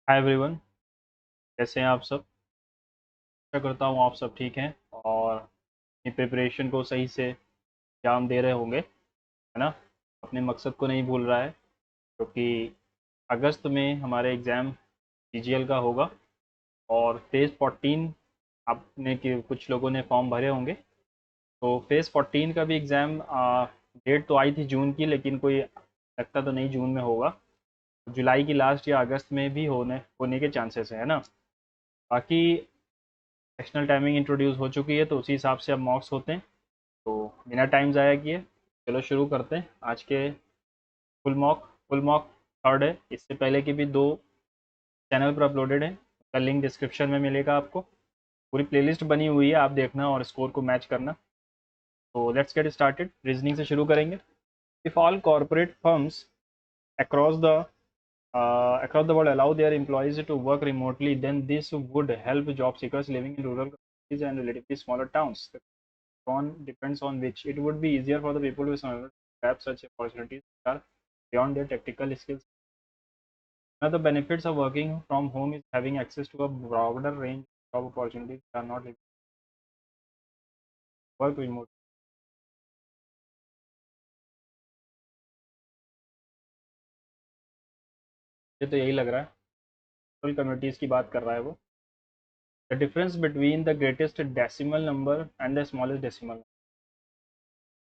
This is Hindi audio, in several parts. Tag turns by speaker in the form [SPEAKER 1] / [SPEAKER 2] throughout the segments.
[SPEAKER 1] Hi everyone. कैसे हैं आप सब? आशा करता हूँ आप सब ठीक हैं और अपनी प्रिपरेशन को सही से अंजाम दे रहे होंगे, है ना? अपने मकसद को नहीं भूल रहा है, क्योंकि अगस्त में हमारे एग्ज़ाम सीजीएल का होगा और फेज़ 14 आपने कि कुछ लोगों ने फॉर्म भरे होंगे। तो फेज़ 14 का भी एग्ज़ाम डेट तो आई थी जून की, लेकिन कोई लगता तो नहीं जून में होगा। जुलाई की लास्ट या अगस्त में भी होने होने के चांसेस है ना? बाकी नेशनल टाइमिंग इंट्रोड्यूस हो चुकी है, तो उसी हिसाब से अब मॉक्स होते हैं। तो बिना टाइम ज़ाया किए चलो शुरू करते हैं आज के फुल मॉक थर्ड है। इससे पहले की भी दो चैनल पर अपलोडेड है, उसका लिंक डिस्क्रिप्शन में मिलेगा आपको। पूरी प्लेलिस्ट बनी हुई है, आप देखना और स्कोर को मैच करना। तो लेट्स गेट स्टार्टेड। रीजनिंग से शुरू करेंगे। If all corporate firms across the across the world allow their employees to work remotely, then this would help job seekers living in rural communities and relatively smaller towns. On depends on which. It would be easier for the people to grab such opportunities that are beyond their technical skills. One of the benefits of working from home is having access to a broader range of job opportunities that are not able to work remote. ये तो यही लग रहा है, फुल कम्युनिटीज़ की बात कर रहा है वो। The difference between the greatest decimal number and the smallest decimal.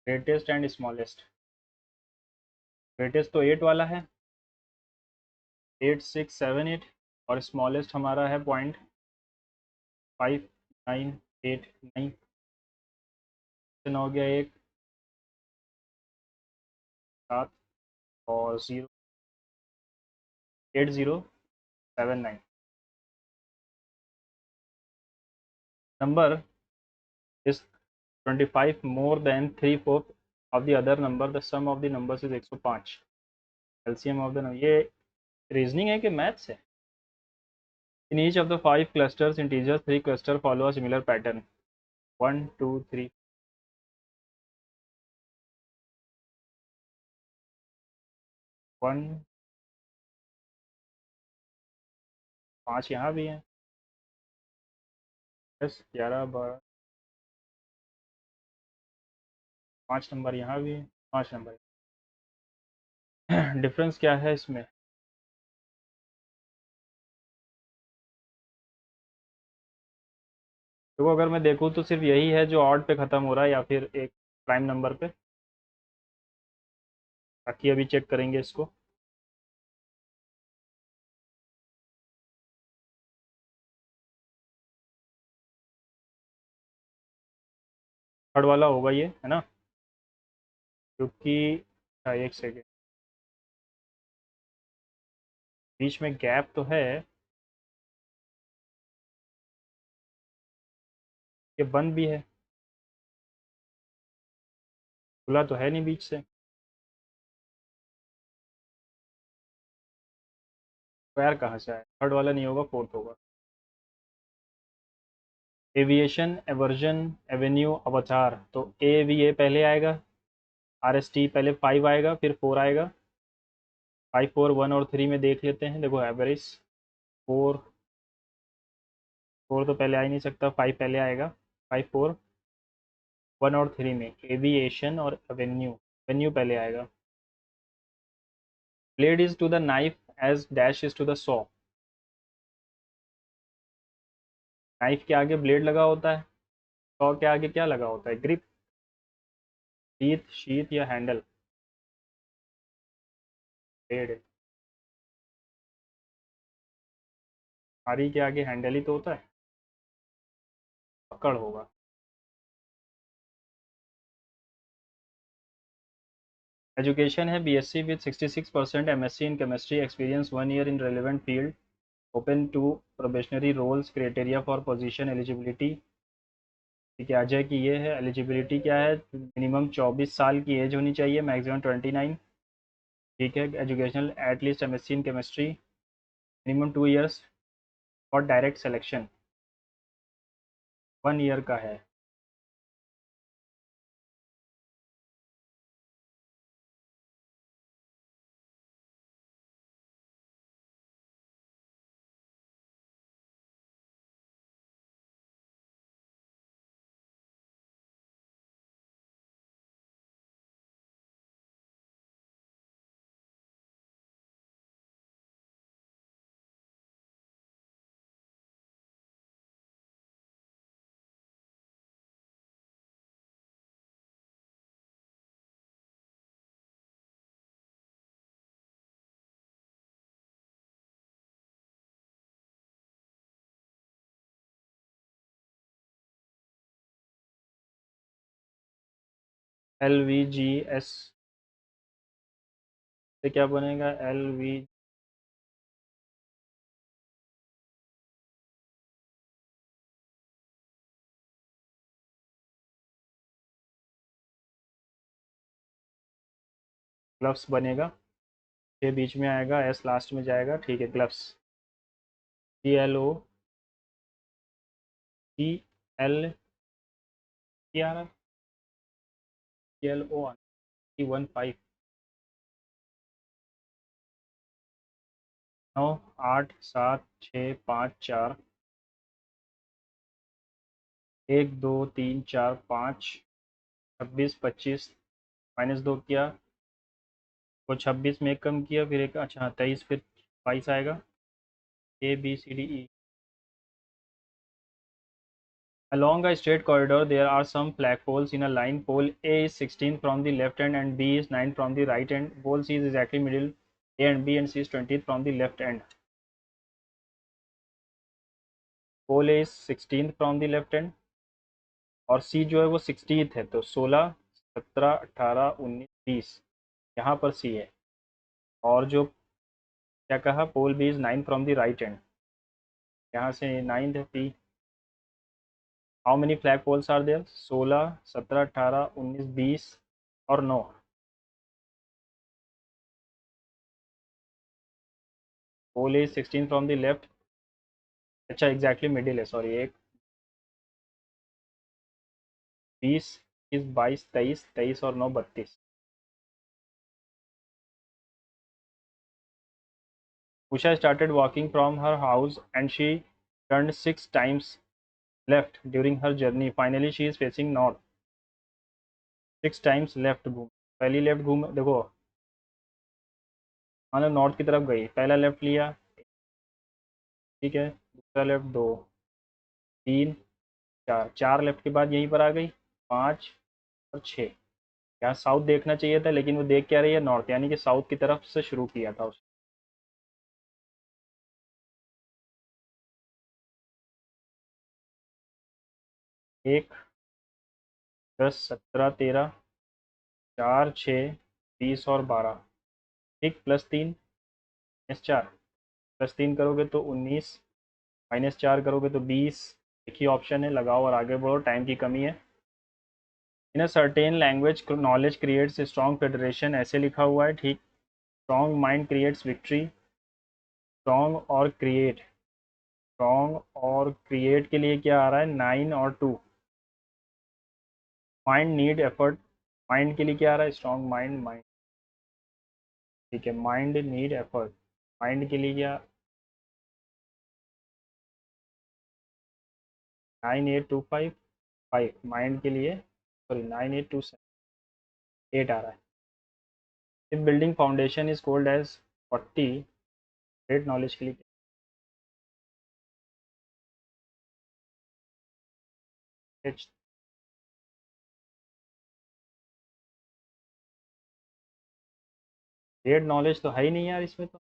[SPEAKER 1] Greatest and smallest. Greatest तो 8 वाला है, 8678, और स्मॉलेस्ट हमारा है 0.5989। हो गया एक 7 और 08079। number is 25 more than 3/4 of the other number. The sum of the numbers is 105। LCM of the number, ये रीजनिंग है कि मैथ्स है? In each of the 5 clusters integers, 3 cluster follow a similar pattern. 1 2 3 1 5 यहाँ भी है, 10 11 12, 5 नंबर यहाँ भी है, 5 नंबर। डिफरेंस क्या है इसमें? देखो, अगर मैं देखूँ तो सिर्फ यही है जो ऑड पे ख़त्म हो रहा है या फिर एक प्राइम नंबर पे। बाकी अभी चेक करेंगे इसको। थर्ड वाला होगा ये, है ना? क्योंकि एक सेकेंड, बीच में गैप तो है। ये बंद भी है, खुला तो है नहीं बीच से। स्क्वायर कहाँ से आया? थर्ड वाला नहीं होगा, फोर्थ होगा। एविएशन, एवर्जन, एवेन्यू, अवतार। तो ए वी ए पहले आएगा, आर एस टी पहले 5 आएगा, फिर 4 आएगा। 5 4 1 और 3 में देख लेते हैं। देखो एवरेज 4 4 तो पहले आ ही नहीं सकता, 5 पहले आएगा। 5 4 1 और 3 में एविएशन और एवेन्यू, एवेन्यू पहले आएगा। Blade is to the knife as dash is to the saw. Knife के आगे ब्लेड लगा होता है, सॉ के आगे क्या लगा होता है? ग्रिप, शीथ, शीथ या हैंडल। ब्लेड, आरी के आगे हैंडल ही तो होता है, पकड़ होगा। एजुकेशन है BSc with 66%, MSc in chemistry, experience 1 year in relevant field, open to probationary roles, criteria for position, eligibility. ठीक है, आ जाए कि ये है एलिजिबिलिटी क्या है? मिनिमम 24 साल की एज होनी चाहिए, मैक्सिमम 29। ठीक है, educational at least MSc in chemistry, minimum 2 years, और डायरेक्ट सिलेक्शन 1 ईयर का है। LVGS से क्या बनेगा? LV ग्लव्स बनेगा, के बीच में आएगा, S लास्ट में जाएगा, ठीक है, ग्लव्स। GLOEL आ रहा है, GLO 9 8 7 6 5 4 1 2 3 4 5 26 25 -2 किया, वो 26 में एक कम किया, फिर एक, अच्छा 23, फिर 22 आएगा। ABCDE। Along a straight corridor, there are some flagpoles in a line. Pole A is 16 from the left end and B is 9 from the right end. Pole C is exactly middle A and B and C is 20 from the left end. Pole A is 16 from the left end और C जो है वो 16th है, तो 16 17 18 19 20 यहाँ पर C है। और जो क्या कहा, पोल B is 9 from the right end, यहाँ से 9 है P। How many flag poles are there? 16 17 18 19 20 और 9। Pole A is 16 from the left, अच्छा एग्जैक्टली मिडिल है, सॉरी, एक 20 21 22 23 23 और 9 32। Usha started walking from her house and she turned 6 times left during her journey. Finally she is facing north. 6 times left घूम, पहली लेफ्ट घूम, देखो मान लो नॉर्थ की तरफ गई, पहला लेफ्ट लिया, ठीक है, दूसरा लेफ्ट 2 3 4, 4 लेफ्ट के बाद यहीं पर आ गई, 5 और 6। यहाँ साउथ देखना चाहिए था, लेकिन वो देख क्या रही है, नॉर्थ, यानी कि साउथ की तरफ से शुरू किया था उसने। 1 10 17 13 4 6 20 और 12, ठीक, +3 -4, +3 करोगे तो 19, -4 करोगे तो 20। एक ही ऑप्शन है, लगाओ और आगे बढ़ो, टाइम की कमी है। In a certain language knowledge creates strong federation, ऐसे लिखा हुआ है, ठीक। Strong mind creates victory. Strong और क्रिएट, स्ट्रॉन्ग और क्रिएट के लिए क्या आ रहा है, 9 और 2। माइंड नीड एफर्ट, माइंड के लिए क्या आ रहा है, स्ट्रॉन्ग माइंड, माइंड, ठीक है, माइंड नीड एफर्ट, माइंड के लिए क्या, 98255, माइंड के लिए, सॉरी 98278 आ रहा है। If building foundation is cold as 40, great knowledge के लिए, एच, ग्रेट नॉलेज तो है ही नहीं यार इसमें तो।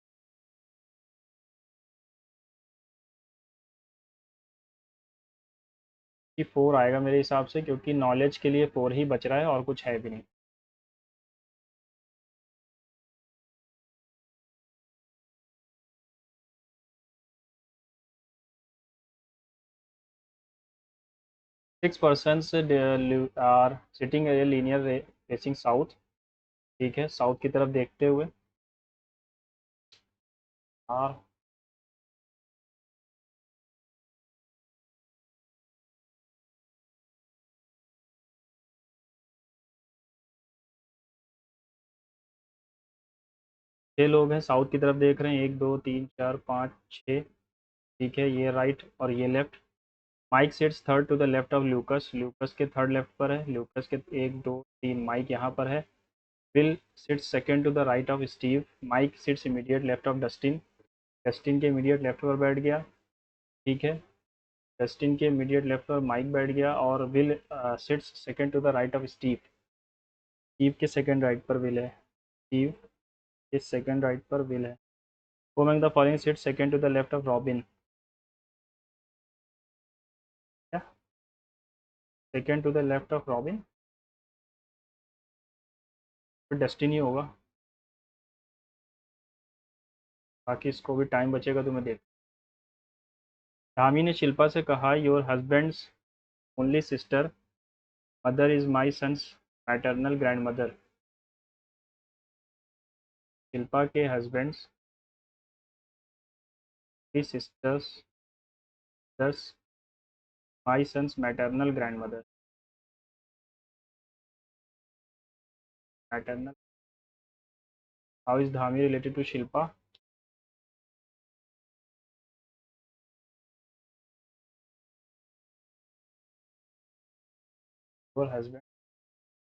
[SPEAKER 1] कि 4 आएगा मेरे हिसाब से, क्योंकि नॉलेज के लिए 4 ही बच रहा है और कुछ है भी नहीं। 6 persons are sitting a linear facing south, ठीक है, साउथ की तरफ देखते हुए, आर 6 लोग हैं, साउथ की तरफ देख रहे हैं, 1 2 3 4 5 6, ठीक है, ये राइट और ये left. Mike sits third to the left of Lucas, Lucas के थर्ड लेफ्ट पर है, ल्यूकस के 1 2 3, माइक यहाँ पर है। Will sits second to the right of Steve, Mike sits immediate left of Dustin, Dustin के इमीडिएट लेफ्ट पर बैठ गया, ठीक है, डस्टिन के इमीडिएट लेफ्ट पर माइक बैठ गया। और Will sits second to the right of Steve, Steve के सेकेंड राइट पर विल है, स्टीव के सेकेंड राइट पर विल है। Among the following sits second to the left of Robin, क्या, second to the left of Robin, तो डेस्टिनी होगा। बाकी इसको भी टाइम बचेगा तो मैं देख। धामी ने शिल्पा से कहा, your husband's only sister mother is my son's maternal grandmother. Shilpa के हस्बैंड्स की सिस्टर्स दस my son's maternal grandmother. Maternal, how is Dhami related to Shilpa? Your husband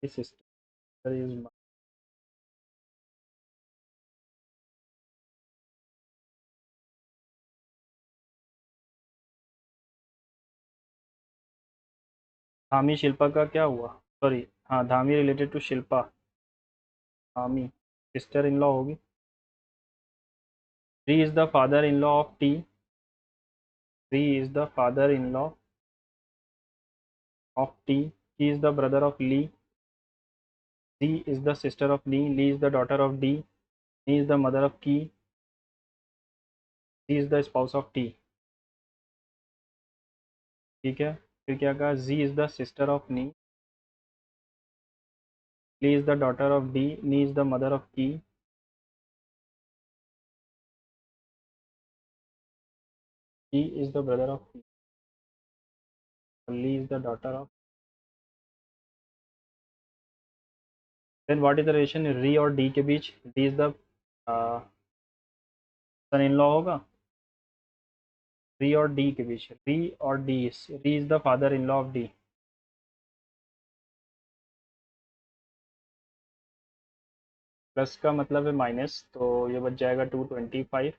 [SPEAKER 1] की सिस्टर इज। धामी शिल्पा का क्या हुआ? सॉरी, हाँ, Dhami related to Shilpa. Dhami sister in law होगी। Ree is the father in law of T. Ree is the father in law of T. He is the brother of Lee. D is the sister of Lee. Lee is the daughter of D. Nee is the mother of Kee. D is the spouse of T. ठीक है। फिर क्या कहा? G is the sister of Nee. Lee is the daughter of D. Nee is the mother of Kee. He is the brother of Kee. Lee is the daughter of. Then what is the relation री और डी के बीच? D is the son in law होगा। री और डी के बीच, री और डी, री is the father in law of D. Plus का मतलब है माइनस, तो ये बच जाएगा 225।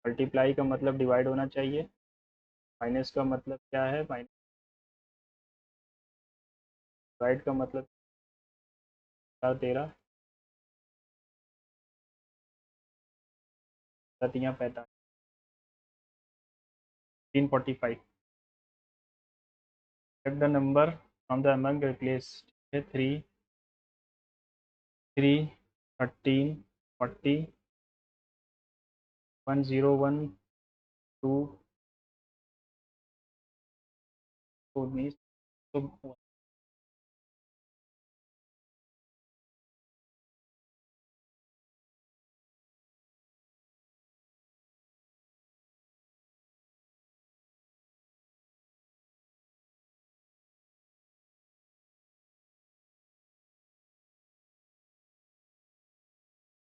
[SPEAKER 1] मल्टीप्लाई का मतलब डिवाइड होना चाहिए। माइनस का मतलब क्या है? माइनस। डिवाइड का मतलब 13, 45, 345। The number from the among replace है 3, 3, 13, 40, 1012, 19। तो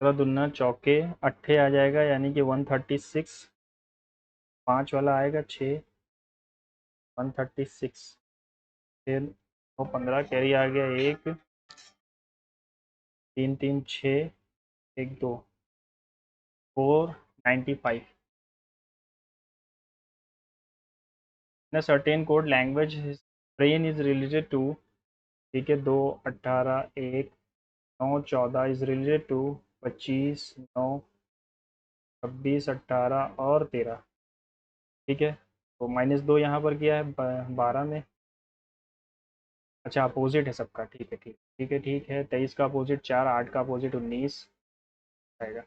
[SPEAKER 1] थोड़ा दुना चौके अट्ठे आ जाएगा, यानी कि 136। 5 वाला आएगा 6, 136। फिर वो 15 कैरी आ गया, एक, 3, 3, 6, 1, 2, 495। न certain code language brain is related to. ठीक है, 2, 18, 1, 9, 14 इज रिलेटेड टू 25, 9, 26, 18 और 13। ठीक है, तो -2 यहाँ पर किया है 12 में। अच्छा, अपोजिट है सबका। ठीक है, ठीक है, ठीक है। 23 का अपोजिट 4, 8 का अपोजिट 19 आएगा।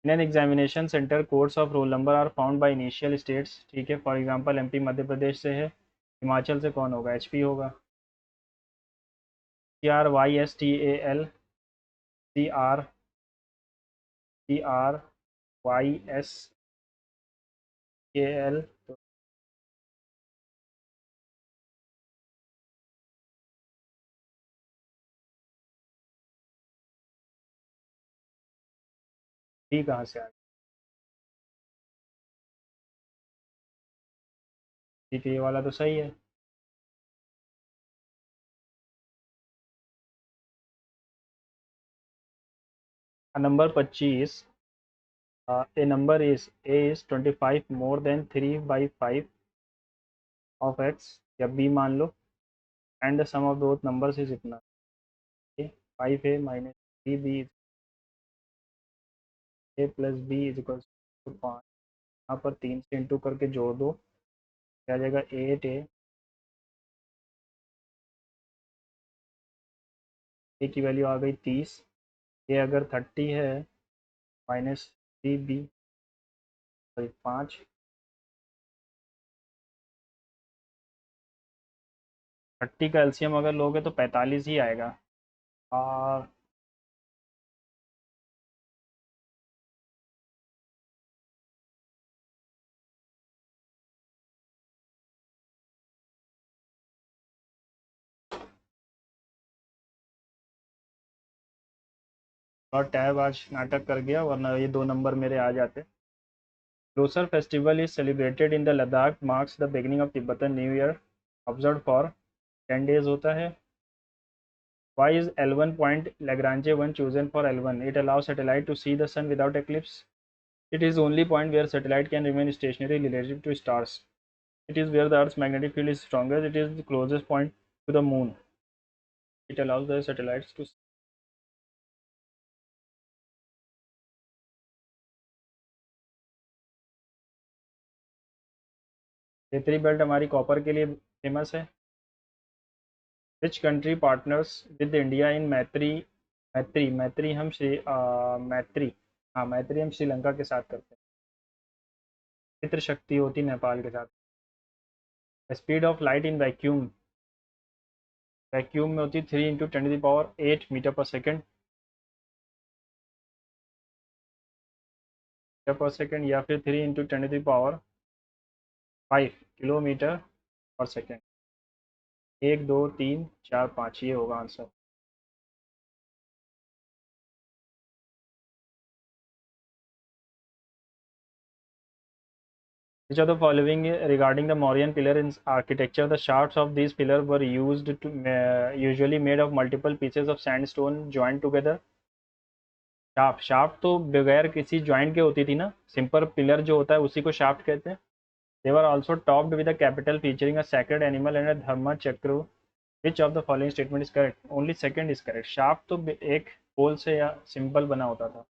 [SPEAKER 1] In an examination centre codes of roll number are found by initial states. ठीक है, for example MP Madhya Pradesh से है, हिमाचल से कौन होगा? एचपी होगा। CRYSTAL, CRYSTAL, तो डी कहाँ से आ गया? ठीक है, ये वाला तो सही है। Number 25, a number is A is 25 more than 3/5 of x, या बी मान लो, and the sum of both numbers is इतना। 5 है minus 3 B, A plus B is equal to 5। यहाँ पर 3 से इंटू करके जोड़ दो, क्या आ जाएगा? 8 है। ए की वैल्यू आ गई 30। ये अगर 30 है, -3b, सॉरी 5, 30 का एलसीएम अगर लोगे तो 45 ही आएगा। और टैब आज नाटक कर गया, वरना ये 2 नंबर मेरे आ जाते। Losar festival is celebrated in the Ladakh, marks the beginning of Tibetan new year, observe for 10 days होता है। Why is L1 point Lagrange 1 chosen for L1? It allows satellite to see the sun without eclipse. It is only point where satellite can remain stationary relative to stars. It is where the Earth's magnetic field is strongest. It is the closest point to the moon. It allows the satellites to Khetri belt हमारी कॉपर के लिए फेमस है। Which country partners with India in मैत्री, मैत्री हम मैत्री, हाँ मैत्री हम श्रीलंका के साथ करते हैं। मित्र शक्ति होती नेपाल के साथ। Speed of light in vacuum, vacuum में होती है 3 × 10⁸ मीटर पर सेकेंड, या फिर 3 × 10⁵ किलोमीटर पर सेकेंड। 1 2 3 4 5 ये होगा answer. Which of the following regarding the Mauryan pillar in architecture? The shafts of these pillars were used to usually made of multiple pieces of sandstone joined together. Shaft तो बगैर किसी ज्वाइंट के होती थी ना, सिंपल पिलर जो होता है उसी को शाफ्ट कहते हैं। They were also topped with a capital featuring a sacred animal and a dharma chakra. Which of the following statement is correct? Only second is correct. Shaft तो एक पोल से या सिंपल बना होता था।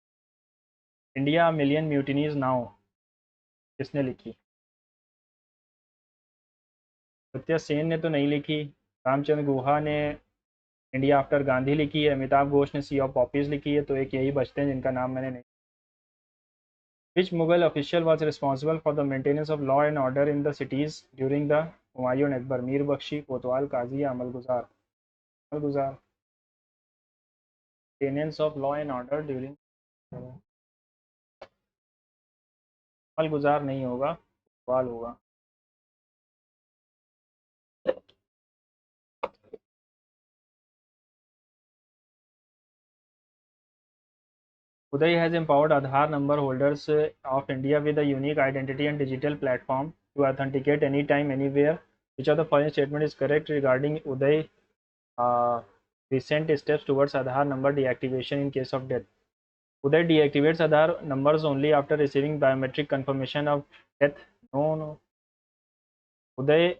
[SPEAKER 1] इंडिया मिलियन म्यूटिनीज नाउ किसने लिखी? सत्या सेन ने तो नहीं लिखी। रामचंद्र गुहा ने इंडिया आफ्टर गांधी लिखी है। अमिताभ घोष ने सी ऑफ पॉपीज लिखी है। तो एक यही बचते हैं जिनका नाम मैंने नहीं। Which Mughal official was responsible for the maintenance of law and order in the cities during the Humayun Akbar? Mir Bakhshi, kotwal, qazi या Amal Guzar? Amal Guzar. Maintenance of law and order during, Amal Guzar नहीं होगा, कोतवाल होगा। Uday has empowered Aadhaar number holders of India with a unique identity and digital platform to authenticate anytime, anywhere. Which of the following statement is correct regarding Uday uh, recent steps towards Aadhaar number deactivation in case of death? Uday deactivates Aadhaar numbers only after receiving biometric confirmation of death. No, no. Uday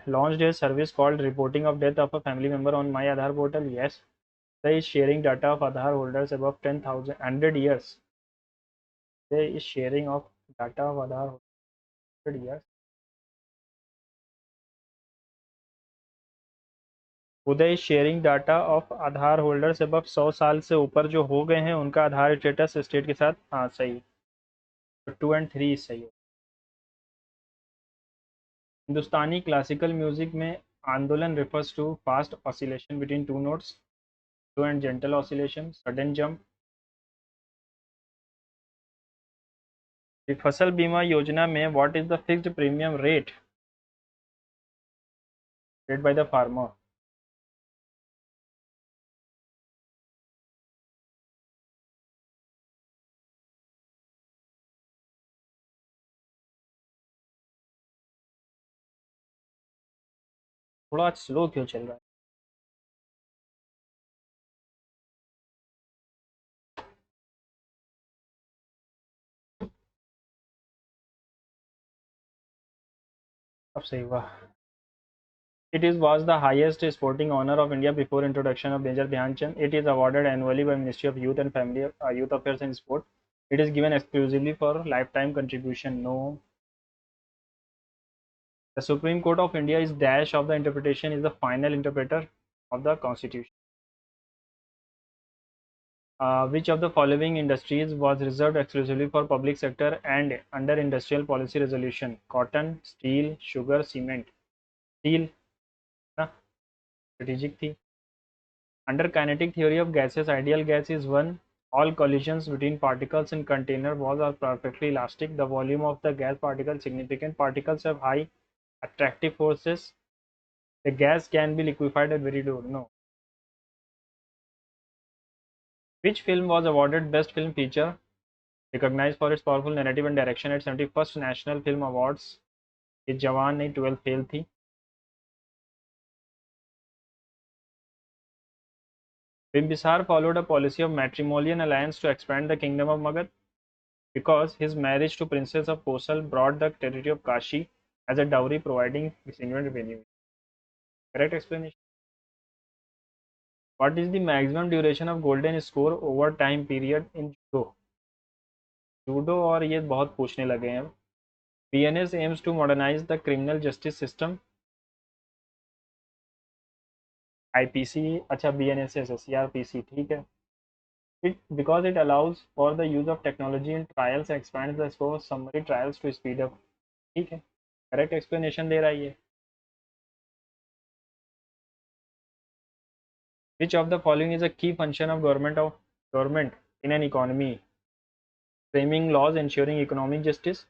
[SPEAKER 1] launched a service called reporting of death of a family member on My Aadhaar portal. Yes. Uday is sharing data of Aadhaar holders above 10,000 100 years. Uday is sharing of data of Aadhaar 100 years. Uday sharing data of Aadhaar holders अब 100 साल से ऊपर जो हो गए हैं उनका आधार स्टेटस स्टेट के साथ। हाँ सही, 2 and 3 सही है। हिंदुस्तानी क्लासिकल म्यूजिक में आंदोलन refers to fast oscillation between two notes, slow and gentle oscillation, sudden jump। फसल बीमा योजना में what is the fixed premium rate paid by the farmer? थोड़ा स्लो क्यों चल रहा है? अब सही हुआ। It is was the highest sporting honor of India before introduction of Major Dhyan Chand. It is awarded annually by Ministry of Youth and Family, Youth Affairs and Sport. It is given exclusively for lifetime contribution. No. The Supreme Court of India is dash of the interpretation is the final interpreter of the Constitution. Which of the following industries was reserved exclusively for public sector and under industrial policy resolution? Cotton, steel, sugar, cement. Steel ना strategic थी. Under kinetic theory of gases, ideal gas is one. All collisions between particles in container walls are perfectly elastic. The volume of the gas particle significant. Particles have high attractive forces. The gas can be liquefied at very low. No. Which film was awarded Best Film Feature, recognized for its powerful narrative and direction at 71st National Film Awards? ये जवान नहीं 12 फेल थी. Bimbisar followed a policy of matrimonial alliance to expand the kingdom of Magad because his marriage to princess of Kosal brought the territory of Kashi as a dowry, providing significant revenue. Correct explanation. What is the maximum duration of golden score over time period in judo? Judo और ये बहुत पूछने लगे हैं. BNS aims to modernize the criminal justice system. IPC अच्छा BNSS CRPC ठीक है. It because it allows for the use of technology in trials expands the scope of summary trials to speed up. ठीक है. करेक्ट एक्सप्लेनेशन दे रहा है ये. Which of the following is a key function of government in an economy? Framing laws, ensuring economic justice,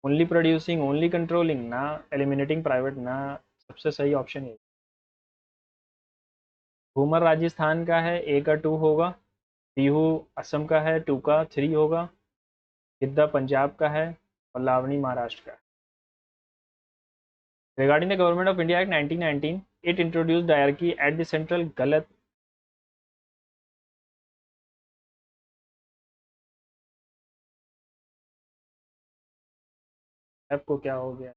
[SPEAKER 1] only producing, only controlling, ना eliminating private, ना. सबसे सही ऑप्शन है. घूमर राजस्थान का है, ए का 2 होगा. बिहू असम का है, 2 का 3 होगा. गिद्दा पंजाब का है और लावनी महाराष्ट्र का. Regarding the Government of India Act 1919, it introduced diarchy at the central. गलत. आपको क्या हो गया?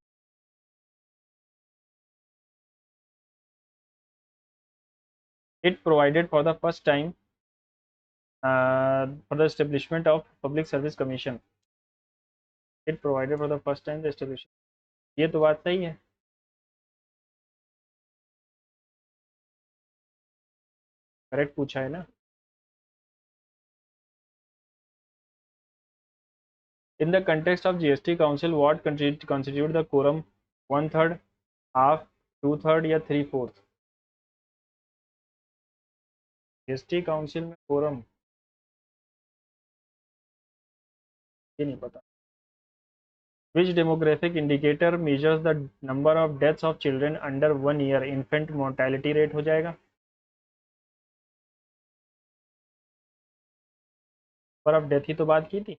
[SPEAKER 1] It provided for the first time for the establishment of Public Service Commission. It provided for the first time the establishment. ये तो बात सही है. करेक्ट पूछा है ना. In the context of GST Council, what constitute the quorum? 1/3, half, 2/3 या 3/4? GST Council में quorum ये नहीं पता. Which demographic indicator measures the number of deaths of children under 1 year? Infant mortality rate हो जाएगा. पर अब डेथ ही तो बात की थी.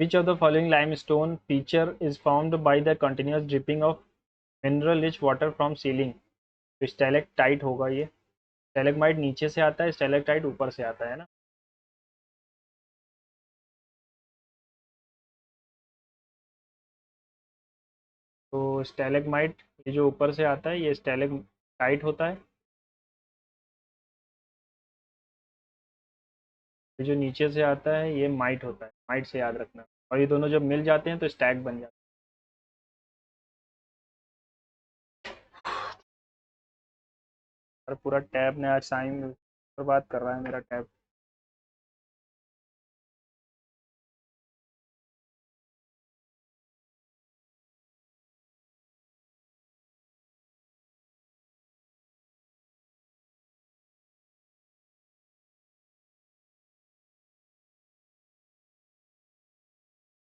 [SPEAKER 1] Which of the following limestone feature is formed by the continuous dripping of mineral rich water from ceiling? तो स्टैलेक्टाइट होगा ये. स्टैलेगमाइट नीचे से आता है, स्टैलेक्टाइट ऊपर से आता है ना. तो स्टैलेगमाइट ये जो ऊपर से आता है ये स्टैलेगटाइट होता है. ये जो नीचे से आता है ये माइट होता है. माइट से याद रखना. और ये दोनों जब मिल जाते हैं तो स्टैग बन जाता है. और पूरा टैब ने आज साइन बर्बाद कर रहा है मेरा टैब.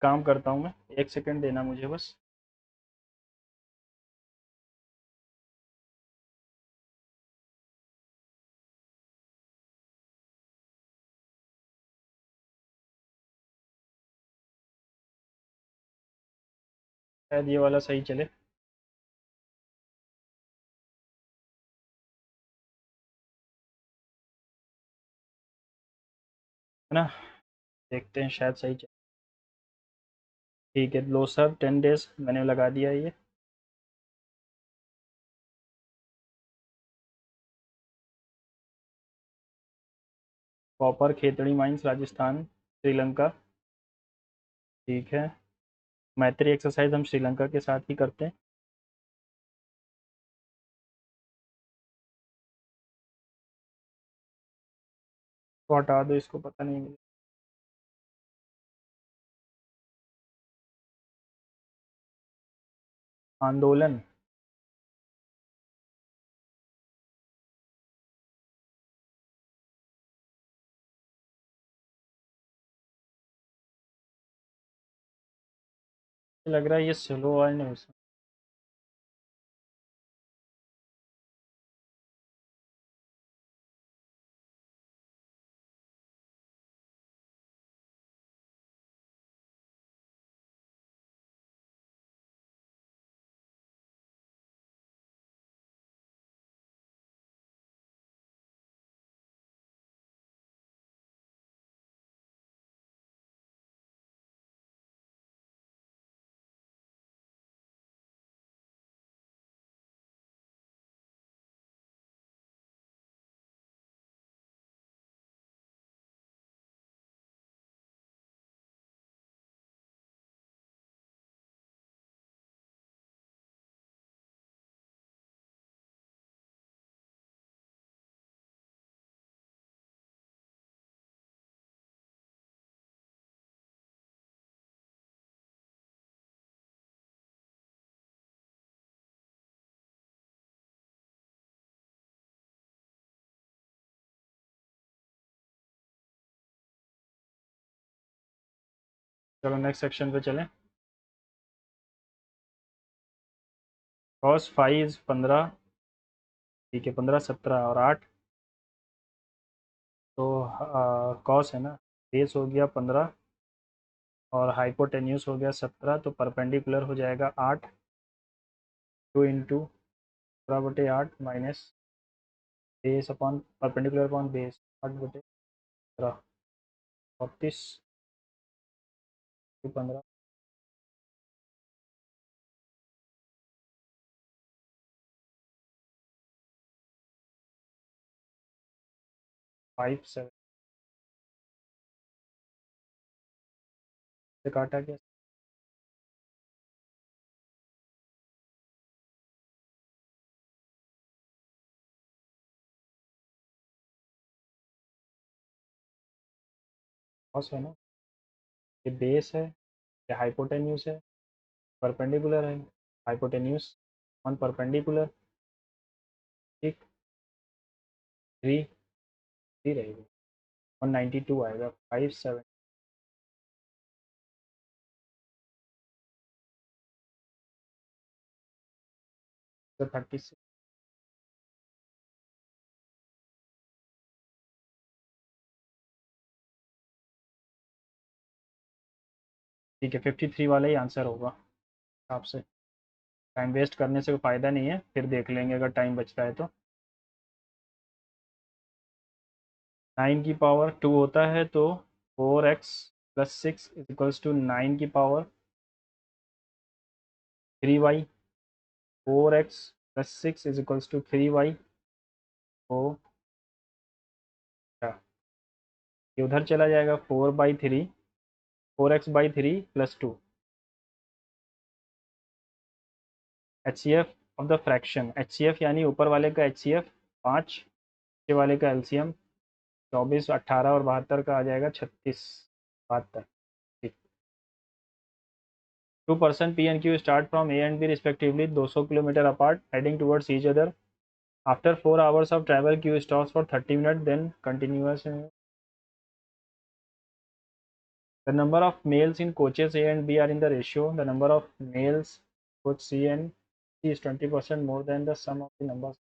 [SPEAKER 1] काम करता हूँ मैं. 1 सेकंड देना मुझे बस. शायद ये वाला सही चले. है ना. देखते हैं शायद सही चले. ठीक है. लो सर 10 days मैंने लगा दिया ये. Copper Khetri mines Rajasthan Sri Lanka. ठीक है. मैत्री एक्सरसाइज हम श्रीलंका के साथ ही करते हैं. तो हटा दो, इसको पता नहीं मुझे। आंदोलन। लग रहा है ये स्लो है नहीं। चलो नेक्स्ट सेक्शन पे चलें। कॉस 5 15, ठीक है, 15 17 और 8। तो कॉस है ना, बेस हो गया 15 और हाइपोटेन्यूस हो गया 17, तो परपेंडिकुलर हो जाएगा 8। 2 × 15/8 minus base upon perpendicular upon base 8/15, 34 15। 5 7 से काटा गया। कॉस है ना, ये बेस है, ये हाइपोटेन्यूस है, परपेंडिकुलर है, हाइपोटेन्यूस ऑन परपेंडिकुलर, ठीक। 3 3 रहेगा, 192 आएगा। 5 7 तो 36। ठीक है, 53 वाला ही आंसर होगा आपसे। टाइम वेस्ट करने से कोई फ़ायदा नहीं है, फिर देख लेंगे अगर टाइम बचता है तो। 9 की पावर 2 होता है तो 4x + 6 = 9 की पावर 3y। 4x + 6 = 3y। तो क्या ये उधर चला जाएगा? 4/3, 4x/3 + 2। HCF of the fraction, HCF यानी ऊपर वाले का HCF 5, नीचे वाले का LCM 24, 18 और 72 का आ जाएगा 36 72। ठीक। 2 person P and Q start from A and B respectively 200 kilometre apart heading towards each other. After 4 hours of travel, Q stops for 30 minutes, then continuous. The number of males in coaches A and B are in the ratio. The number of males coach C and C is 20% more than the sum of the numbers.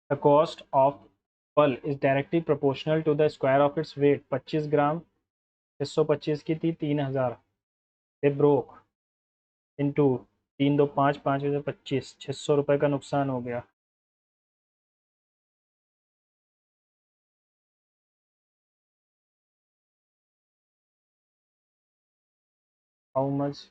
[SPEAKER 1] The cost of pearl is directly proportional to the square of its weight. 25 ग्राम 625 की थी 3000। They broke into 3 2 5 5 25, 600 रुपये का नुकसान हो गया। How much?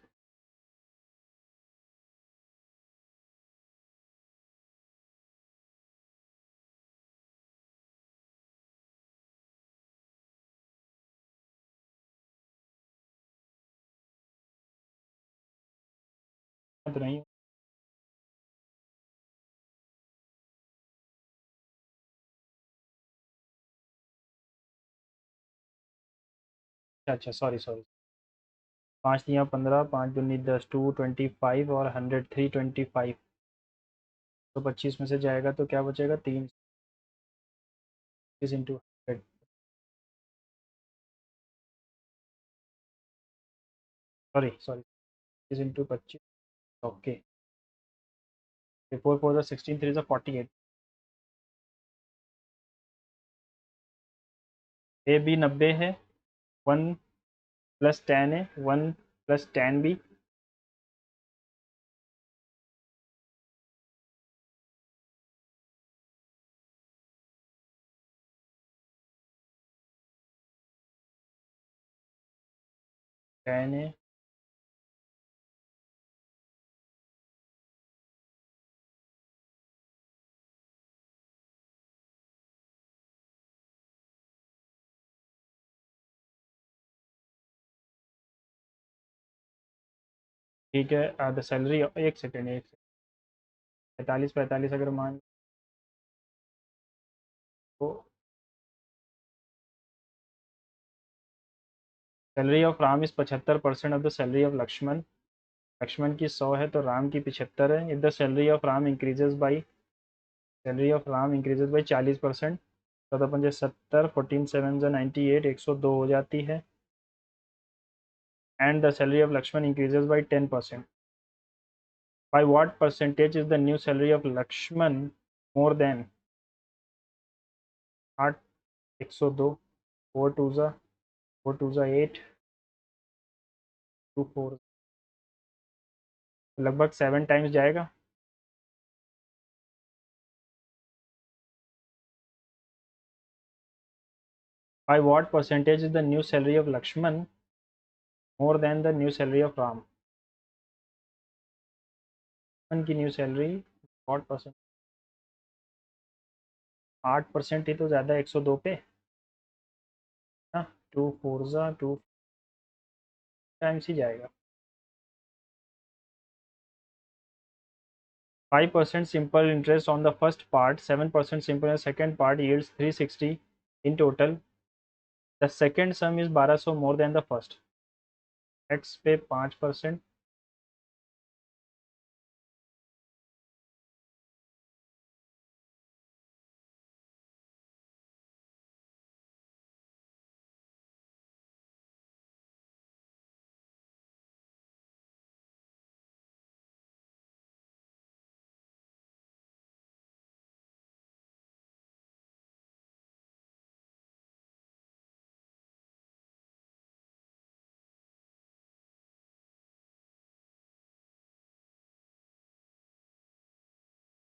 [SPEAKER 1] तो नहीं। अच्छा, सॉरी सॉरी। 5 × 3 = 15, 5 × 2 = 10, 225 और 100 325। तो 25 में से जाएगा तो क्या बचेगा? 3 into 100। Sorry sorry, 30 × 25। Okay. 4 4 16, 3 48। A B 90 है। 1 + 10 है। 1 + 10 भी। टेन है। ठीक है। द सैलरी, एक सेकेंड, 45 45 अगर मान, तो salary of Ram is 75% of the salary of Lakshman. Lakshman की 100 है तो राम की 75 है। If the salary of Ram increases by 40%, तो अपन जो 70, 14 7 × 98, 102 हो जाती है। And the salary of Lakshman increases by 10%। By what percentage is the new salary of Lakshman more than? 8, 102, 4 2 ज़ा 8, 2 4, लगभग 7 टाइम्स जाएगा। By what percentage is the new salary of Lakshman more than the new salary of Ram? Lakshman की न्यू सैलरी व्हाट परसेंट? 8% ही तो ज़्यादा है 102 पे ना। 2 4 ज़ा 2 टाइम्स ही जाएगा। 5% simple interest on the first part, 7% simple on the second part yields 360 in total. The second sum is 1200 more than the first. X पे 5%।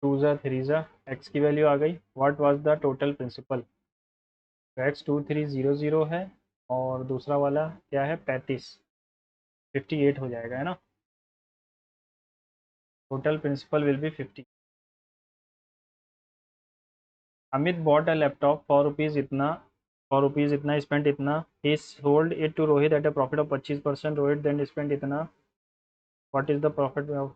[SPEAKER 1] 2 ज़ा 3 ज़ा, x की वैल्यू आ गई। What was the total principal? X 2300 है और दूसरा वाला क्या है? 35, 58 हो जाएगा, है ना। Total principal will be 50। Amit bought a laptop for rupees इतना स्पेंट इतना। He sold it to Rohit at a profit of 25%। Rohit then spent इतना। What is the profit of?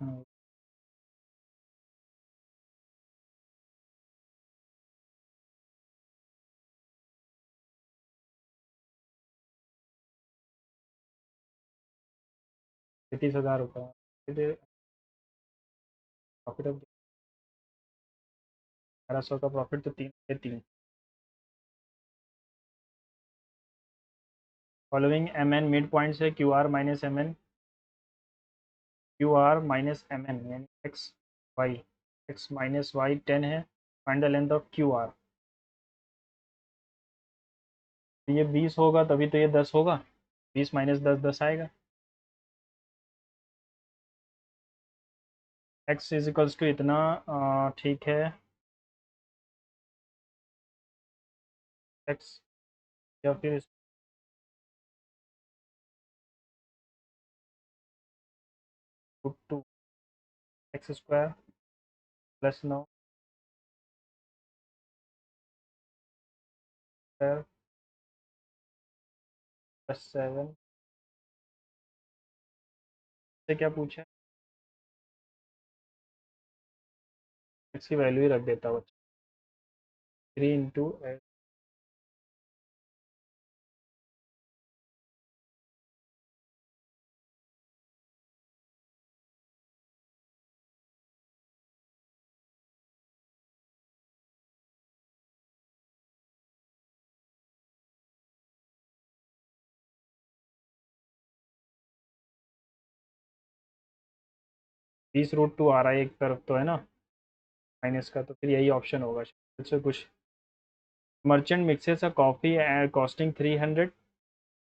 [SPEAKER 1] 30,000 रुपये। प्रॉफिट ऑफ 1100 का प्रॉफिट, तो 3 following M N midpoint है। Q R minus M N यानी एक्स माइनस वाई 10 है। Find the length of Q R. ये 20 होगा तभी तो ये 10 होगा। 20 - 10, 10 आएगा। एक्स इज इक्वल्स टू इतना। ठीक है। एक्स या फिर 2x² +9 +7 से क्या पूछा? एक्स की वैल्यू ही रख देता हूँ, 3 ×20√2 आ रहा है एक तरफ तो है ना माइनस का, तो फिर यही ऑप्शन होगा शायद कुछ। Merchant mixes a coffee costing 300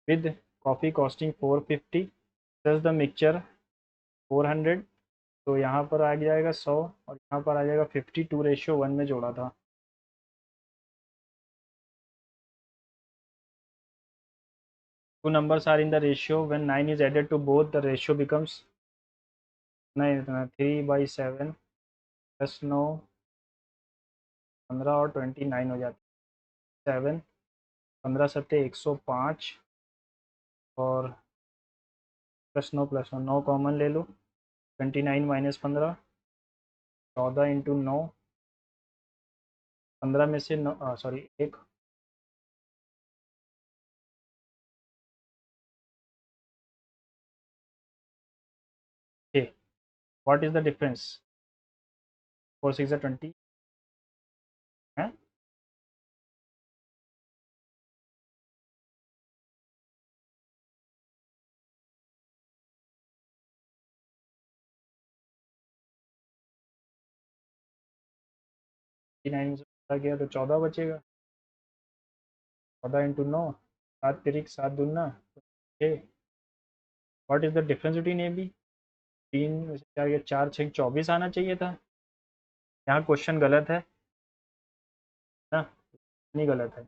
[SPEAKER 1] with coffee costing 450, plus the mixture 400, तो यहाँ पर आ जाएगा 100 और यहाँ पर आ जाएगा 52:1 में जोड़ा था। Two numbers are in the ratio when 9 is added to both the ratio becomes, नहीं इतना 3/7 प्लस 9 15 और 29 हो जाता है 7, 15×7 105 और +9 कॉमन ले लो, 29 - 15 14 × 9, 15 में से 9 sorry 1, what is the difference, 4 × 6 = 20 है। 29 में से 15 गया तो 14 बचेगा, 14 × 9, 7 × 3 = 7 × 2 6। What is the difference between A B, 3 में से 4 गया, 4 × 6 = 24 आना चाहिए था। यहाँ क्वेश्चन गलत है ना, नहीं गलत है।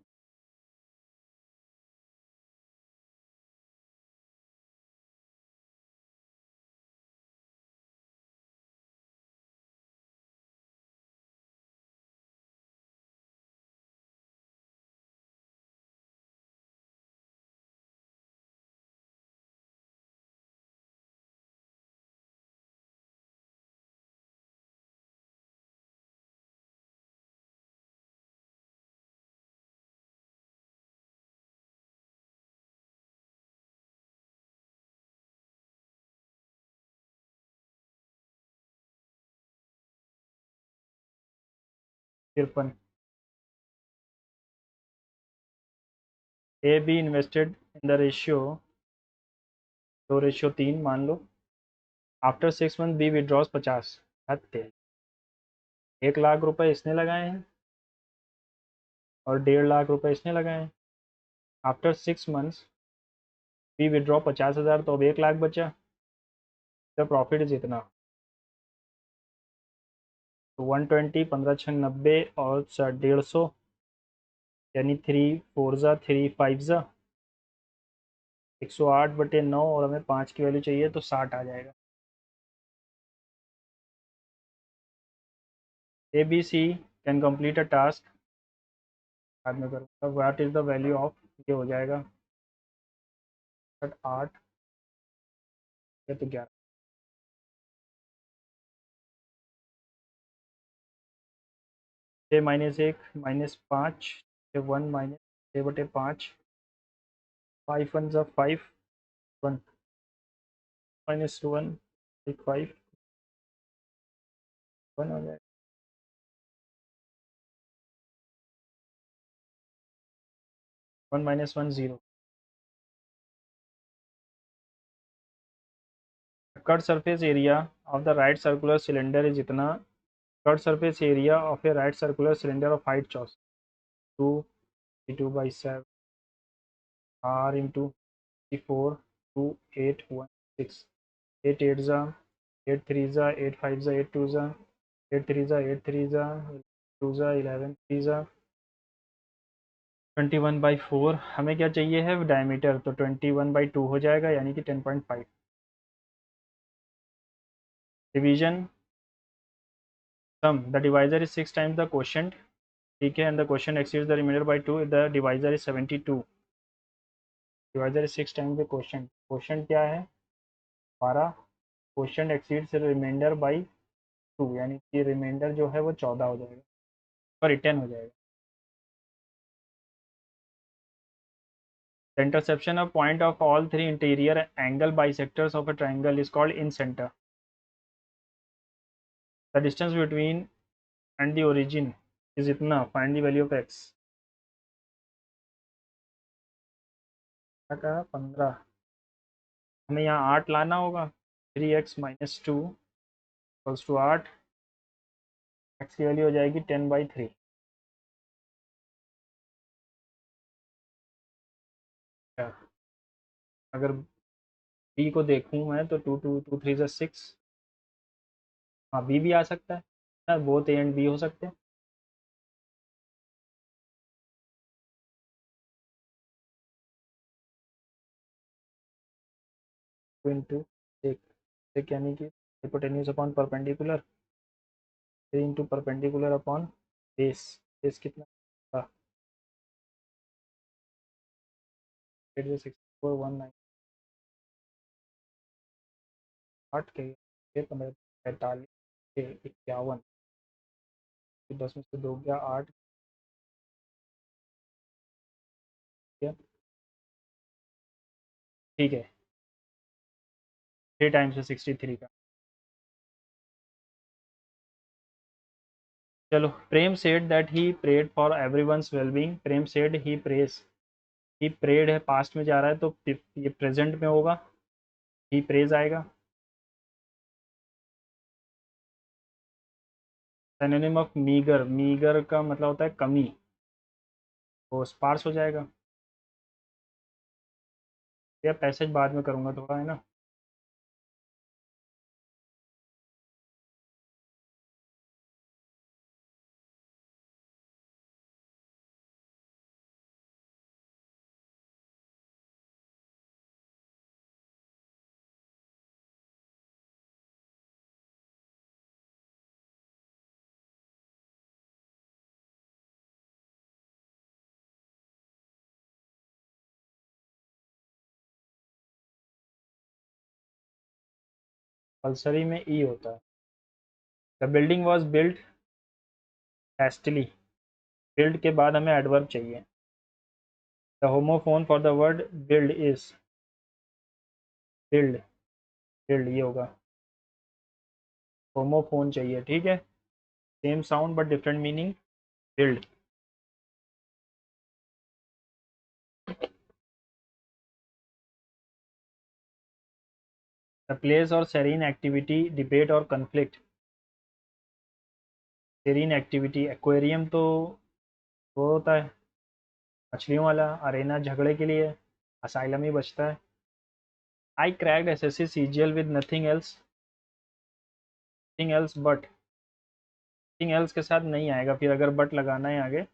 [SPEAKER 1] तिरपन, A B invested in the ratio, 2:3 मान लो। After 6 month B withdraws 50, 1 lakh रुपए इसने लगाए हैं और 1.5 लाख रुपए इसने लगाए हैं। आफ्टर 6 मंथ्स बी विड्रॉ 50,000, तो अब 1 लाख बचा, तो प्रॉफिट इज इतना, तो 120, 15×6 = 90 और 150, यानी 3×4 = 3, 5 × 108/9 और हमें 5 की वैल्यू चाहिए तो 60 आ जाएगा। A B C can complete a task, बाद में करूँगा। What is the value of, ये हो जाएगा 8 या तो 11, 6 - 1 -5, 1 -6/5, 5 1 ज़ा 5, 1 -1 5, 1 हो जाएगा, 1 - 1 0। Cut surface area of the right circular cylinder is इतना, cut surface area of a right circular cylinder of height 2 × 7 r × 4 2 8 1 6, 8 8 ज़ा 8 3 ज़ा 8 5 ज़ा 8 2 ज़ा 8 3 ज़ा 8 3 ज़ा 2 ज़ा 11 3 ज़ा 21/4। हमें क्या चाहिए है डायमीटर, तो 21/2 हो जाएगा, यानी कि 10.5। Division sum, the divisor is 6 times the quotient, ठीक है, and the quotient exceeds the remainder by 2, the divisor is 72। Divisor is 6 times the quotient, quotient क्या है 12, क्वोशंट एक्सीड्स रिमाइंडर बाय 2, यानी कि रिमाइंडर जो है वो 14 हो जाएगा, सॉरी 10 हो जाएगा। The intersection of point of all three interior angle bisectors of a triangle is called incenter. The distance between and the origin is इतना, find the value of x। क्या कहा, 15, हमें यहाँ 8 लाना होगा। 3x minus 2 equals to 8, x की वैल्यू हो जाएगी 10/3। अगर b को देखूँ मैं तो 2 2 2 3 6, हाँ b भी आ सकता है, बोथ a एंड b हो सकते हैं। टू इंटू एक, एक यानी कि hypotenuse upon perpendicular, 3 into perpendicular upon base, base कितना था, 8 8 के 15 45 51, 10 में से 2 गया 8 गया, ठीक है, 3 टाइम्स है 63 का। चलो, Prem said that he prayed for everyone's wellbeing, Prem said he prays, he prayed है, पास्ट में जा रहा है तो ये प्रेजेंट में होगा, ही प्रेज आएगा। सिनोनिम ऑफ मीगर, मीगर का मतलब होता है कमी, वो स्पार्स हो जाएगा। या पैसेज बाद में करूँगा थोड़ा, है ना। कंपल्सरी में ई होता है। The building was build hastily, build के बाद हमें एडवर्ब चाहिए। The homophone for the word build is build, build ये होगा, होमोफोन चाहिए, ठीक है, same sound but different meaning, build. The place or serene activity debate or conflict, serene activity aquarium तो वो होता है मछलियों वाला, अरेना झगड़े के लिए, असाइलम ही बचता है। आई cracked SSC CGL with nothing else, nothing else but, nothing else के साथ नहीं आएगा, फिर अगर बट लगाना है आगे।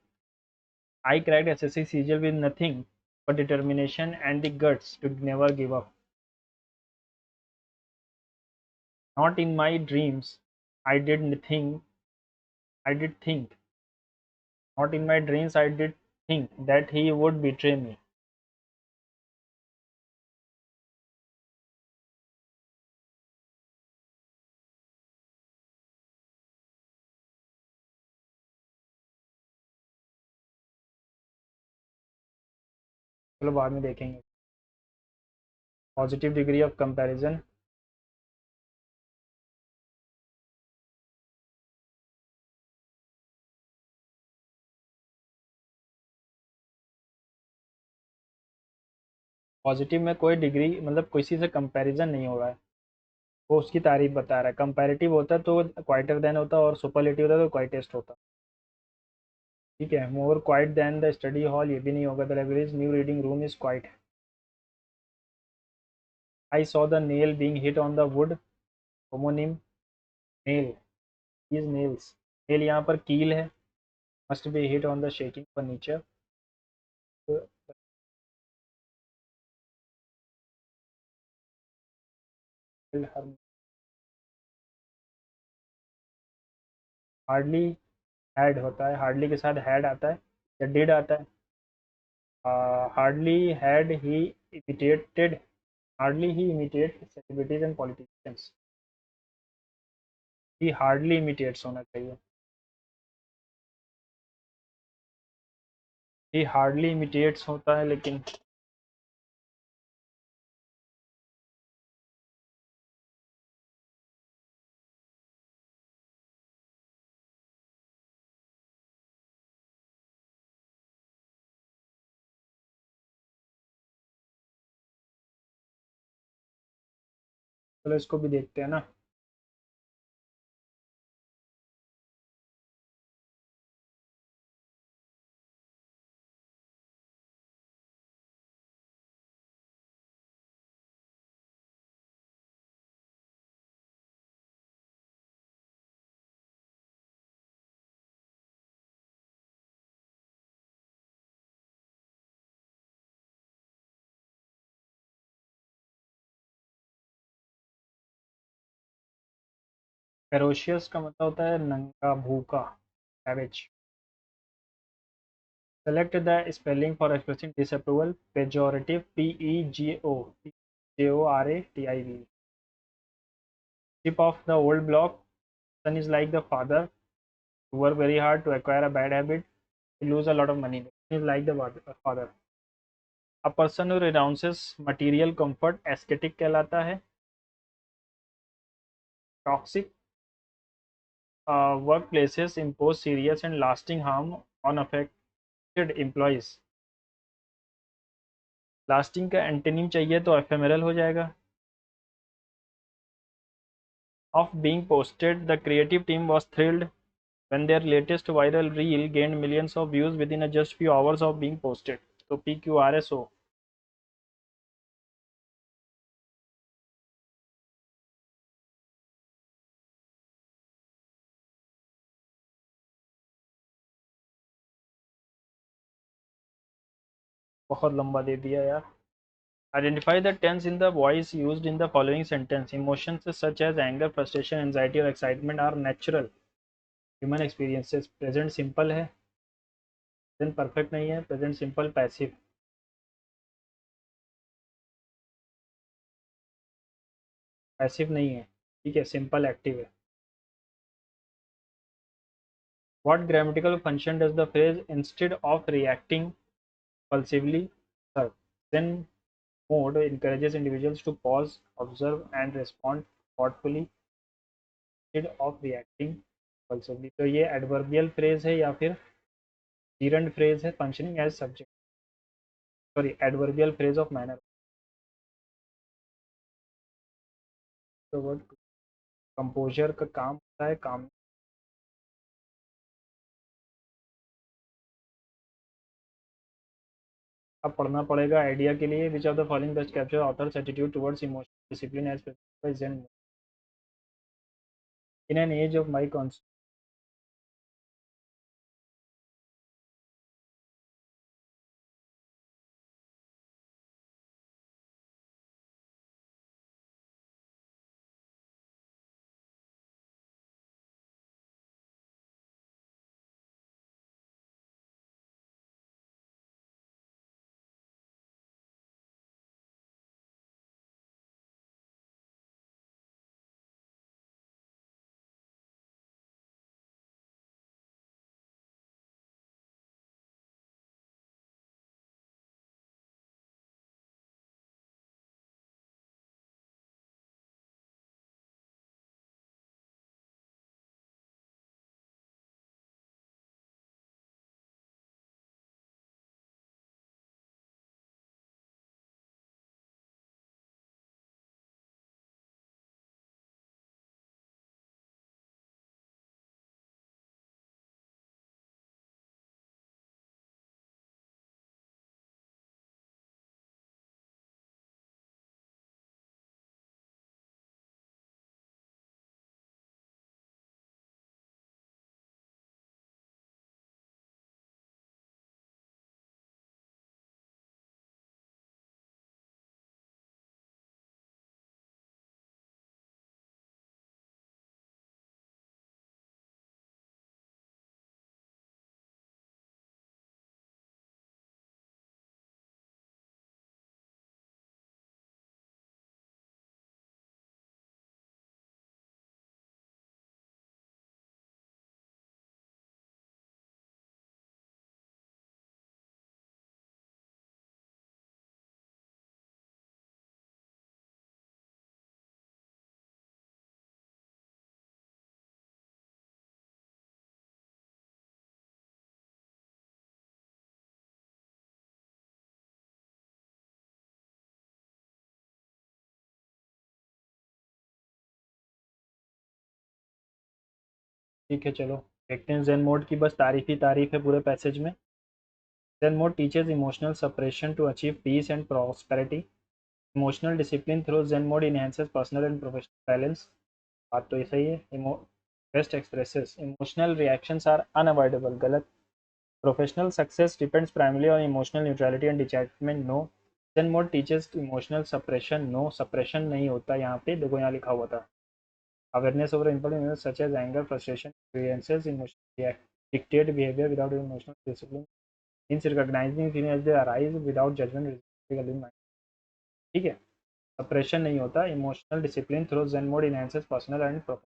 [SPEAKER 1] आई cracked SSC CGL with nothing but determination and the guts to never give up. Not in my dreams, I did think, I did think. Not in my dreams, I did think that he would betray me. चलो बाद में देखेंगे। Positive degree of comparison, positive में कोई डिग्री मतलब किसी से कंपैरिजन नहीं हो रहा है, वो उसकी तारीफ बता रहा है। कंपैरेटिव होता है तो क्वाइटर देन होता है, और सुपरलेटिव होता है तो क्वाइटेस्ट होता है, ठीक है। More quiet than the study hall, ये भी नहीं होगा। The library's new reading room is quiet. I saw the nail being hit on the wood, homonym nail, is nails, nail यहाँ पर कील है, must be hit on the shaking furniture. Hardly had होता है, हार्डली के साथ हैड आता है या डिड आता है। Hardly had he imitated, hardly he imitate celebrities and politicians. He hardly imitates होना चाहिए। ही हार्डली इमिटेट्स होता है लेकिन चलो इसको भी देखते हैं ना। फेरोशियस का मतलब होता है नंगा भूखा, savage। Select the spelling for expressing disapproval. Pejorative, P-E-G-O-R-A-T-I-V. Tip of the old block. Son is like the father. You work very hard to acquire a bad habit. You lose a lot of money. Son is like the father. A person who renounces material comfort, ascetic कहलाता है। Toxic workplaces impose serious and lasting harm on affected employees. Lasting का एंटोनिम चाहिए तो ephemeral हो जाएगा। Of being posted, the creative team was thrilled when their latest viral reel gained millions of views within a just few hours of being posted. तो PQRSO। बहुत लंबा दे दिया यार। Identify the tense in the voice used in the following sentence. Emotions such as anger, frustration, anxiety or excitement are natural human experiences. Present simple है, present perfect नहीं है, present simple passive, passive नहीं है, ठीक है, simple active है। What grammatical function does the phrase instead of reacting impulsively serve? Then mode encourages individuals to pause, observe, and respond thoughtfully instead of reacting impulsively। तो ये एडवर्बियल फ्रेज है या फिर gerund फ्रेज है functioning as subject, sorry adverbial phrase of manner. तो वर्ड कंपोजर का काम होता है काम। अब पढ़ना पड़ेगा आइडिया के लिए। Which of the following best capture author's attitude towards emotional discipline as prescribed by Zen in an age of my ठीक है, चलो देखते हैं। जेन मोड की बस तारीफ ही तारीफ है पूरे पैसेज में। Zen mode teaches emotional suppression to achieve peace and prosperity. Emotional discipline through Zen mode enhances personal and professional balance. बात तो ये सही है। Best expresses emotional reactions are unavoidable, गलत। Professional success depends primarily on emotional neutrality and detachment, no. Zen mode teaches emotional suppression, no, suppression नहीं होता यहाँ पे, देखो यहाँ लिखा हुआ था। Awareness over impulsive such as anger, frustration, experiences, emotional dictate behavior without emotional discipline, means recognizing feelings as they arise without judgment, in mind। ठीक है, सप्रेशन नहीं होता। Emotional discipline through Zen mode enhances personal and professional.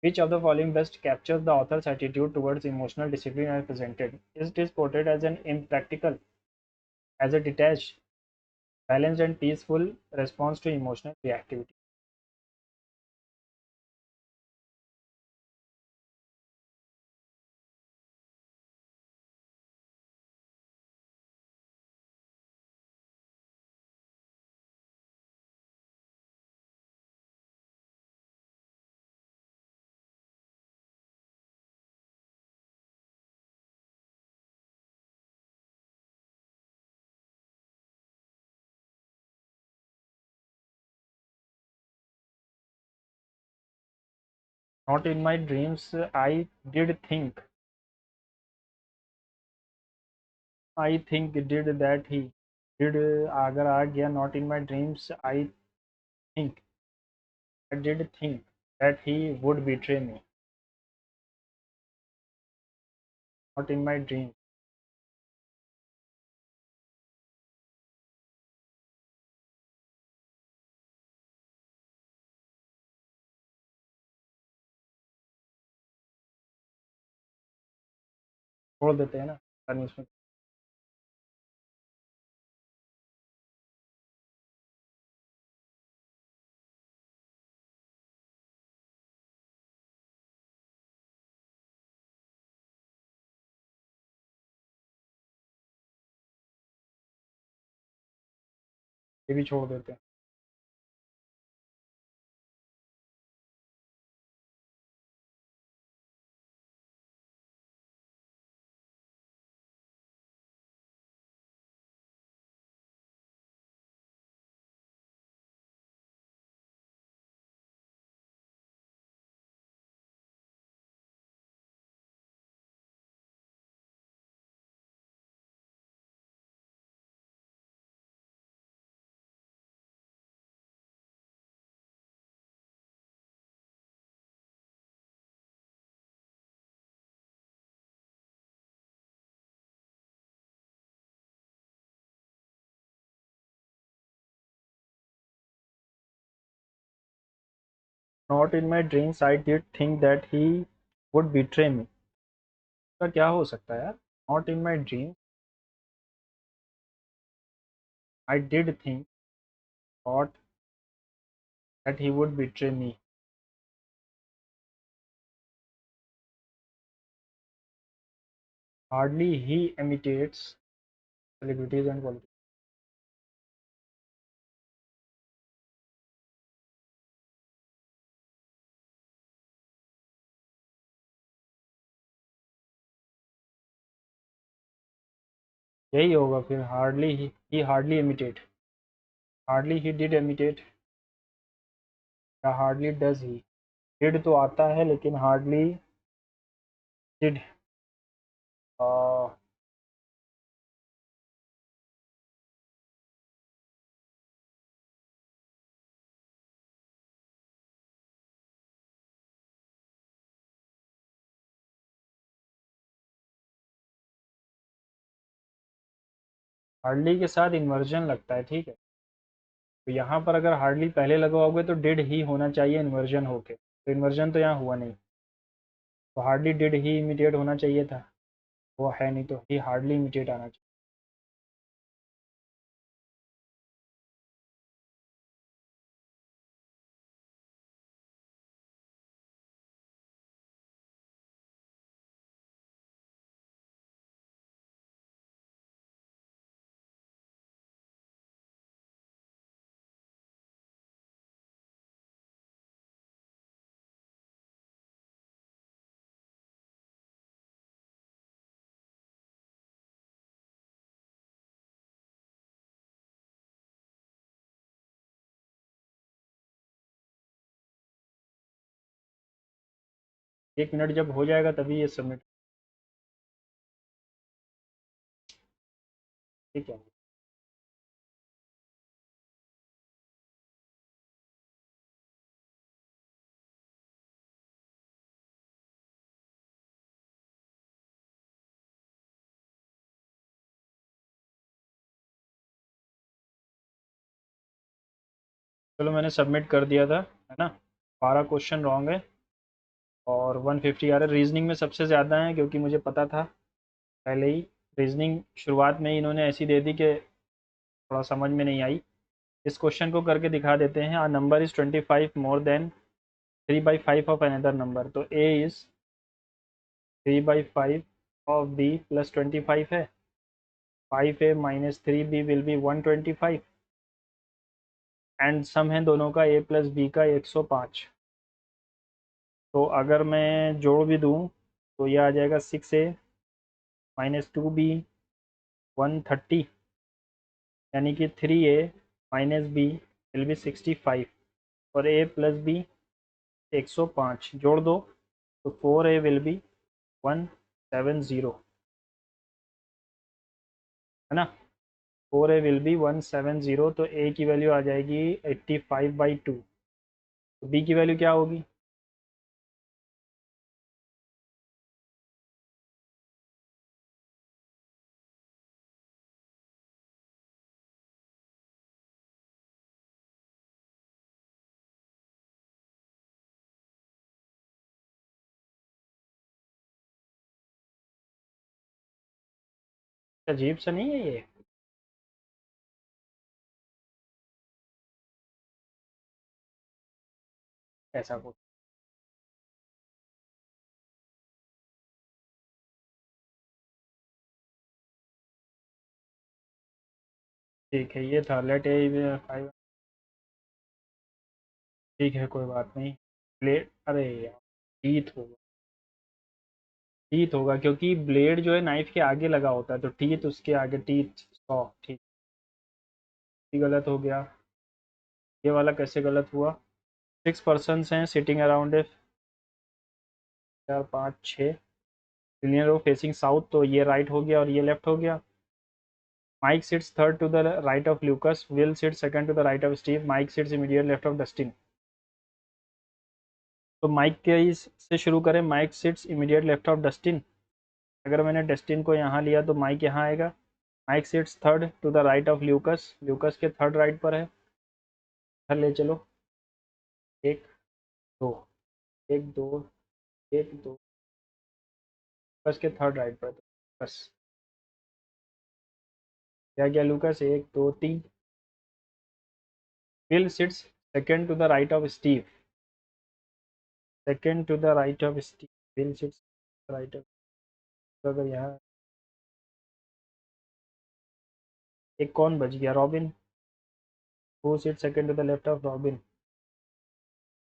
[SPEAKER 1] Which of the following best captures the author's attitude towards emotional discipline as presented? Is it portrayed as an impractical, as a detached, balanced and peaceful response to emotional reactivity? Not in my dreams I did think, I think did that he did, अगर आ गया not in my dreams think I did think that he would betray me, not in my dreams। छोड़ देते हैं ना, इसमें ये भी छोड़ देते हैं। Not in my dreams I did think that he would betray me, का क्या हो सकता है यार? Not in my dreams I did think, thought that he would betray me। Hardly he imitates celebrities and politicians। यही होगा फिर, hardly he hardly imitate, hardly he did imitate या हार्डली डज ही। डिड तो आता है लेकिन हार्डली डिड, हार्डली के साथ इन्वर्जन लगता है, ठीक है। तो यहाँ पर अगर हार्डली पहले लगाओगे तो डिड ही होना चाहिए इन्वर्जन होके, तो इन्वर्जन तो यहाँ हुआ नहीं, तो हार्डली डिड ही इमिटेट होना चाहिए था, वो है नहीं, तो ही हार्डली इमिटेट आना चाहिए। 1 मिनट जब हो जाएगा तभी ये सबमिट। ठीक है। चलो मैंने सबमिट कर दिया था, है ना। 12 क्वेश्चन रॉन्ग है और 150 आ रहा है। रीजनिंग में सबसे ज़्यादा है क्योंकि मुझे पता था पहले ही। रीजनिंग शुरुआत में ही इन्होंने ऐसी दे दी कि थोड़ा समझ में नहीं आई। इस क्वेश्चन को करके दिखा देते हैं। A number is 25 more than 3/5 of another number. तो A is 3/5 of B plus 25 है। 5a minus 3b will be 125 and sum है दोनों का a प्लस बी का 105। तो अगर मैं जोड़ भी दूँ तो ये आ जाएगा 6a माइनस 2b 130, यानी कि 3a minus B will be 65 और a प्लस बी 105 जोड़ दो तो 4a विल बी 170, है ना। 4a विल बी 170, तो a की वैल्यू आ जाएगी 85/2। तो b की वैल्यू क्या होगी? अजीब सा नहीं है ये? ऐसा कुछ। ठीक है, ये था लेट ए 5। ठीक है, कोई बात नहीं। ब्लेड, अरे यार, टीथ होगा। टीथ होगा क्योंकि ब्लेड जो है नाइफ के आगे लगा होता है, तो टीथ उसके आगे, टीथ 100। ठीक। ये गलत हो गया। ये वाला कैसे गलत हुआ? 6 पर्सन हैं sitting around a, 4 5 6 billion row facing south, तो ये राइट हो गया और ये लेफ्ट हो गया। Mike sits third to the right of Lucas, Will sit second to the right of Steve, Mike sits immediate left of Dustin. तो माइक के से शुरू करें। Mike sits immediate left of Dustin. अगर मैंने डस्टिन को यहाँ लिया तो माइक यहाँ आएगा। Mike sits third to the right of Lucas, Lucas के थर्ड राइट पर है। इधर ले चलो। एक दो, एक दो, एक दो, ल्यूकस के थर्ड राइट पर। बस। क्या गया Lucas? 1 2 3। Will sits second to the right of Steve, second to the right of Steve, Will sits right of. अगर यहाँ एक कौन बच गया? Robin. Who sit second to the left of Robin?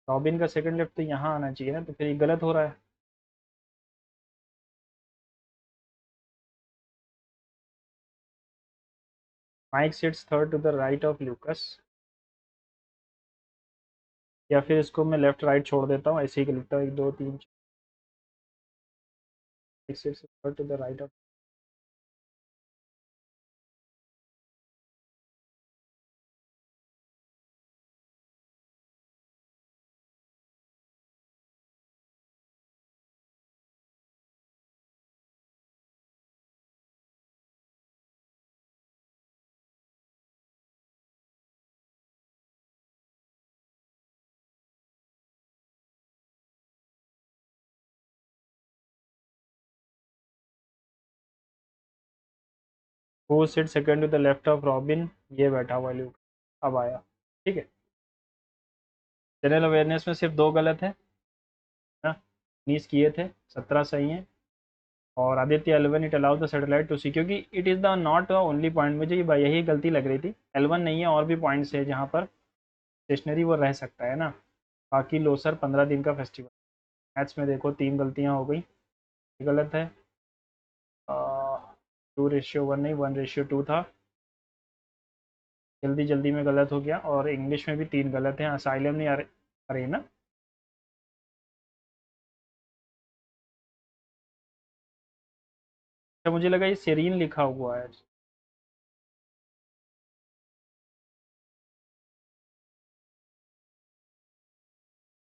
[SPEAKER 1] Robin का सेकंड लेफ्ट तो यहाँ आना चाहिए ना, तो फिर ये गलत हो रहा है। Mike sits third to the right of Lucas, या फिर इसको मैं लेफ्ट राइट छोड़ देता हूँ, ऐसे ही लिखता हूँ 1 2 3। Mike sits third to the right of. Who sit second to the left of Robin, ये बैठा हुआ ल्यूक। अब आया। ठीक है। जनरल अवेयरनेस में सिर्फ 2 गलत है ना। 19 किए थे, 17 सही हैं। और Aditya L one it allow the satellite to see, क्योंकि it is the not only point, मुझे यही गलती लग रही थी। एल1 नहीं है, और भी पॉइंट्स है जहाँ पर स्टेशनरी वो रह सकता है ना। बाकी लोसर 15 दिन का फेस्टिवल। मैथ्स में देखो 3 गलतियाँ हो गई। ये गलत है। 2:1 नहीं, 1:2 था। जल्दी जल्दी में गलत हो गया। और इंग्लिश में भी 3 गलत हैं। असाइलम नहीं, अरे, अरे ना। अच्छा, मुझे लगा ये सेरीन लिखा हुआ है।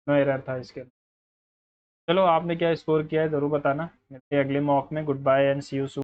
[SPEAKER 1] नो एरर था इसके। चलो, आपने क्या स्कोर किया है ज़रूर बताना। मिलते हैं अगले मॉक में। Goodbye and see you soon.